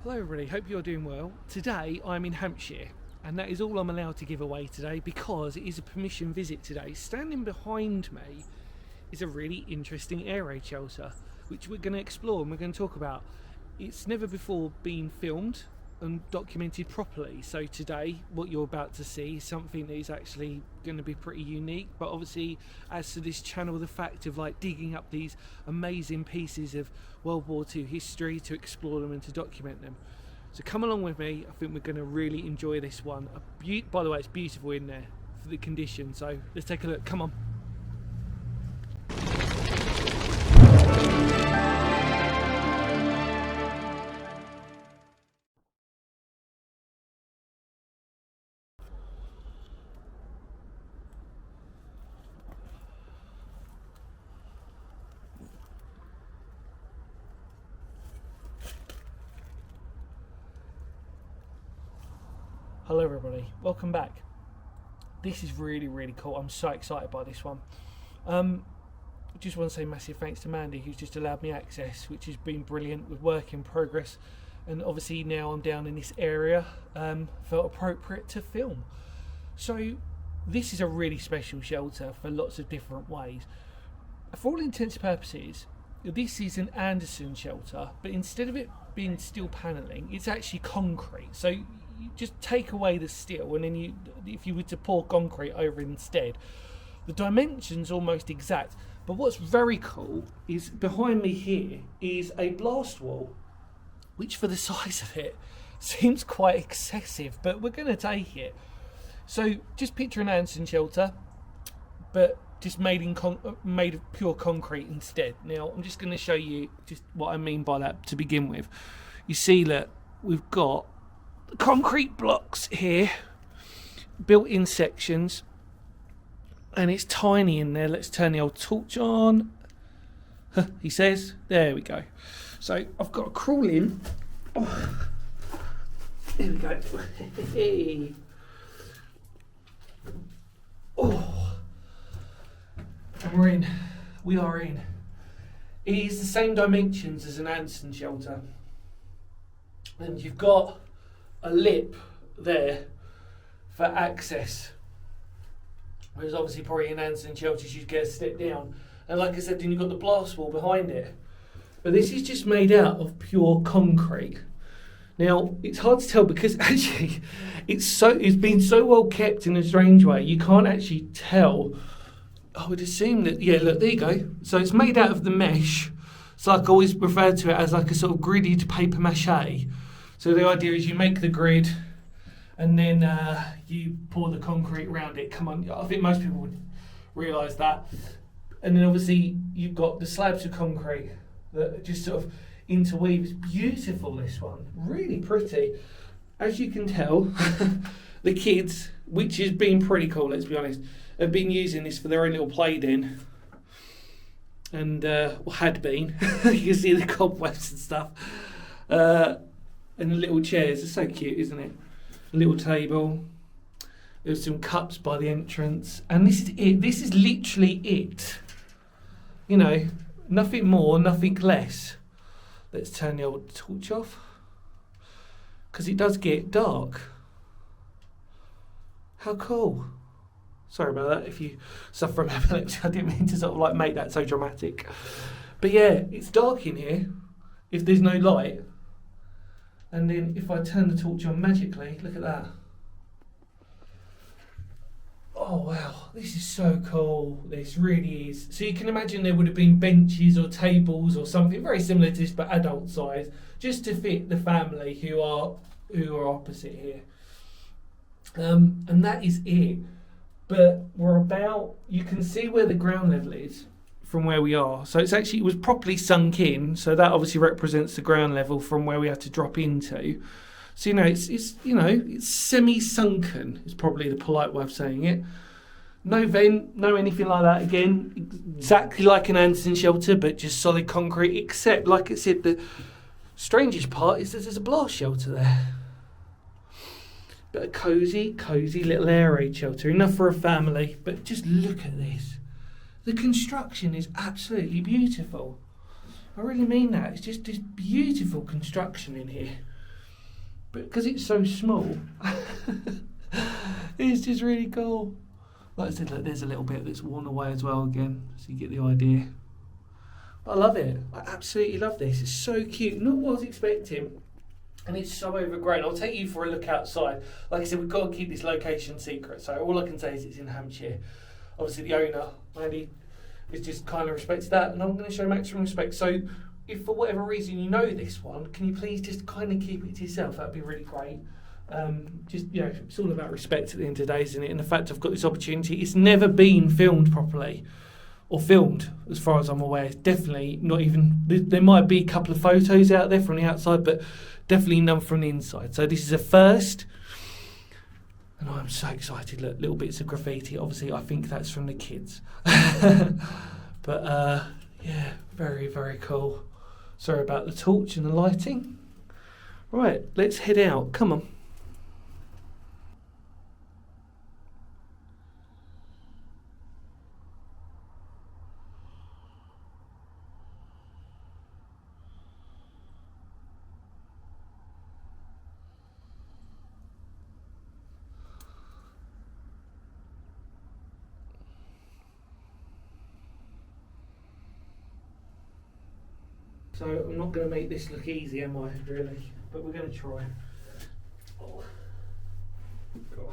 Hello everybody, hope you're doing well. Today I'm in Hampshire and that is all I'm allowed to give away today because it is a permission visit today. Standing behind me is a really interesting air raid shelter which we're going to explore and we're going to talk about. It's never before been filmed and documented properly, so today what you're about to see is something that is actually going to be pretty unique. But obviously, as to this channel, the fact of like digging up these amazing pieces of World War II history to explore them and to document them. So come along with me. I think we're going to really enjoy this one. By the way, it's beautiful in there for the conditions, so let's take a look. Come on. Hello everybody, welcome back. This is really cool. I'm so excited by this one. Just want to say massive thanks to Mandy, who's just allowed me access, which has been brilliant with work in progress. And obviously now I'm down in this area, felt appropriate to film. So this is a really special shelter for lots of different ways. For all intents and purposes, this is an Anderson shelter, but instead of it being steel paneling, it's actually concrete. So you just take away the steel, and then if you were to pour concrete over instead, the dimensions almost exact. But what's very cool is behind me here is a blast wall, which for the size of it seems quite excessive, but we're going to take it. So just picture an Anderson shelter, but just made of pure concrete instead. Now I'm just going to show you just what I mean by that to begin with. You see that we've got concrete blocks here, built in sections, and it's tiny in there. Let's turn the old torch on. He says, there we go. So I've got to crawl in. Oh, there we go. Oh, and we're in. We are in. It is the same dimensions as an Anderson shelter, and you've got a lip there for access, whereas obviously probably in Anderson shelters you'd get a step down, and like I said, then you've got the blast wall behind it. But this is just made out of pure concrete. Now it's hard to tell because actually it's been so well kept in a strange way, you can't actually tell. I would assume that, yeah, look, there you go. So it's made out of the mesh. It's like I always refer to it as like a sort of gridded paper mache. So the idea is you make the grid and then you pour the concrete around it. Come on, I think most people would realise that. And then obviously you've got the slabs of concrete that just sort of interweave. It's beautiful, this one, really pretty. As you can tell, the kids, which has been pretty cool, let's be honest, have been using this for their own little play den. And, had been. You can see the cobwebs and stuff. And the little chairs are so cute, isn't it? A little table. There's some cups by the entrance. And this is it. This is literally it. You know, nothing more, nothing less. Let's turn the old torch off, because it does get dark. How cool. Sorry about that if you suffer from epilepsy. I didn't mean to sort of like make that so dramatic. But yeah, it's dark in here if there's no light. And then if I turn the torch on magically, look at that. Oh wow, this is so cool. This really is. So you can imagine there would have been benches or tables or something very similar to this, but adult size, just to fit the family who are opposite here. And that is it. But you can see where the ground level is from where we are. So it was properly sunk in, so that obviously represents the ground level from where we had to drop into. So it's semi-sunken is probably the polite way of saying it. No vent, no anything like that. Again, exactly like an Anderson shelter, but just solid concrete, except like I said, the strangest part is that there's a blast shelter there. But a cosy little air raid shelter, enough for a family. But just look at this. The construction is absolutely beautiful. I really mean that. It's just this beautiful construction in here. but because it's so small, it's just really cool. Like I said, look, there's a little bit that's worn away as well again, so you get the idea. But I love it. I absolutely love this. It's so cute. Not what I was expecting. And it's so overgrown. I'll take you for a look outside. Like I said, we've got to keep this location secret. So all I can say is it's in Hampshire. Obviously the owner, Mandy, has just kind of respected that. And I'm going to show maximum respect. So if for whatever reason you know this one, can you please just kind of keep it to yourself? That'd be really great. Just, you know, it's all about respect at the end of the day, isn't it? And the fact I've got this opportunity, it's never been filmed properly. Or filmed, as far as I'm aware. It's definitely not even... There might be a couple of photos out there from the outside, but definitely none from the inside. So this is a first. And I'm so excited. Look, little bits of graffiti. Obviously, I think that's from the kids. But, yeah, very, very cool. Sorry about the torch and the lighting. Right, let's head out. Come on. So I'm not going to make this look easy, am I, really? But we're going to try. Oh. God.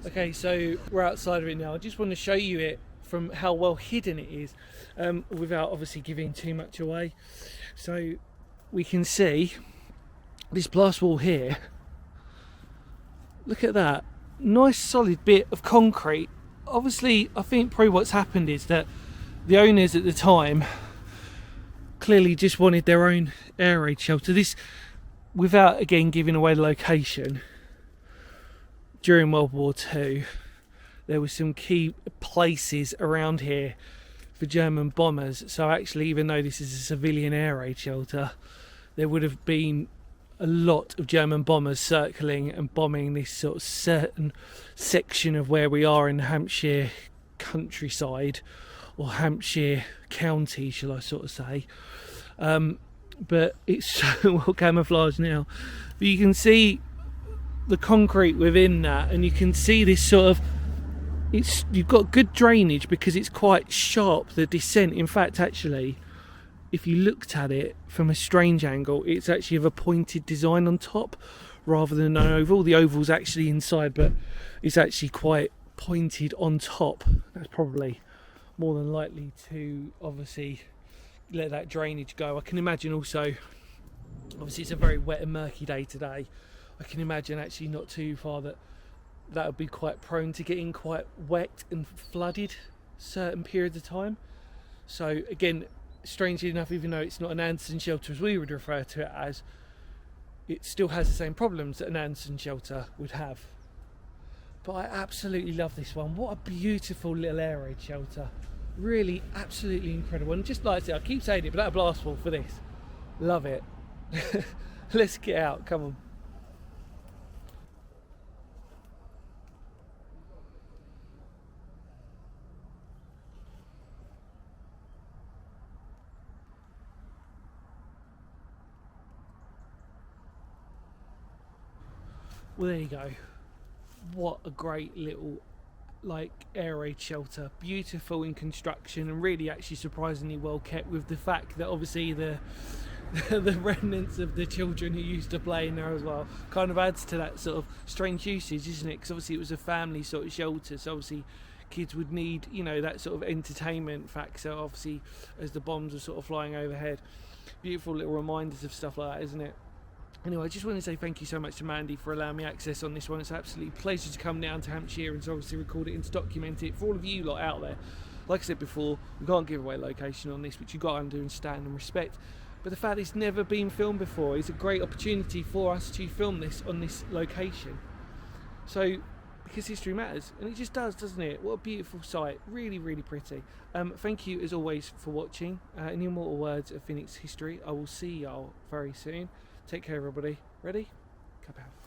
Okay, so we're outside of it now. I just want to show you it from how well hidden it is, without obviously giving too much away. So we can see this blast wall here. Look at that. Nice solid bit of concrete. Obviously, I think probably what's happened is that the owners at the time clearly just wanted their own air raid shelter. This, without again giving away the location, during World War II, there were some key places around here for German bombers. So actually, even though this is a civilian air raid shelter, there would have been a lot of German bombers circling and bombing this sort of certain section of where we are in the Hampshire countryside, or Hampshire county, shall I sort of say. But it's so well camouflaged now. But you can see the concrete within that, and you can see this sort of, you've got good drainage because it's quite sharp, the descent. In fact, actually, if you looked at it from a strange angle, it's actually of a pointed design on top rather than an oval. The oval's actually inside, but it's actually quite pointed on top. That's probably more than likely to obviously let that drainage go. I can imagine also, obviously it's a very wet and murky day today, I can imagine actually not too far that would be quite prone to getting quite wet and flooded certain periods of time. So again, strangely enough, even though it's not an Anderson shelter as we would refer to it as, it still has the same problems that an Anderson shelter would have. But I absolutely love this one. What a beautiful little air raid shelter. Really absolutely incredible. And just like I said, I keep saying it, but that blast wall for this, love it. Let's get out, come on. Well, there you go. What a great little air raid shelter. Beautiful in construction and really actually surprisingly well kept, with the fact that obviously the remnants of the children who used to play in there as well kind of adds to that sort of strange usage, isn't it? Because obviously it was a family sort of shelter, so obviously kids would need, you know, that sort of entertainment factor, obviously, as the bombs are sort of flying overhead. Beautiful little reminders of stuff like that, isn't it? Anyway, I just want to say thank you so much to Mandy for allowing me access on this one. It's absolutely a pleasure to come down to Hampshire and to obviously record it and to document it for all of you lot out there. Like I said before, we can't give away location on this, which you've got to understand and respect. But the fact it's never been filmed before is a great opportunity for us to film this on this location. So, because history matters, and it just does, doesn't it? What a beautiful sight. Really, really pretty. Thank you as always for watching. In the immortal words of Phoenix history, I will see y'all very soon. Take care, everybody. Ready? Cap out.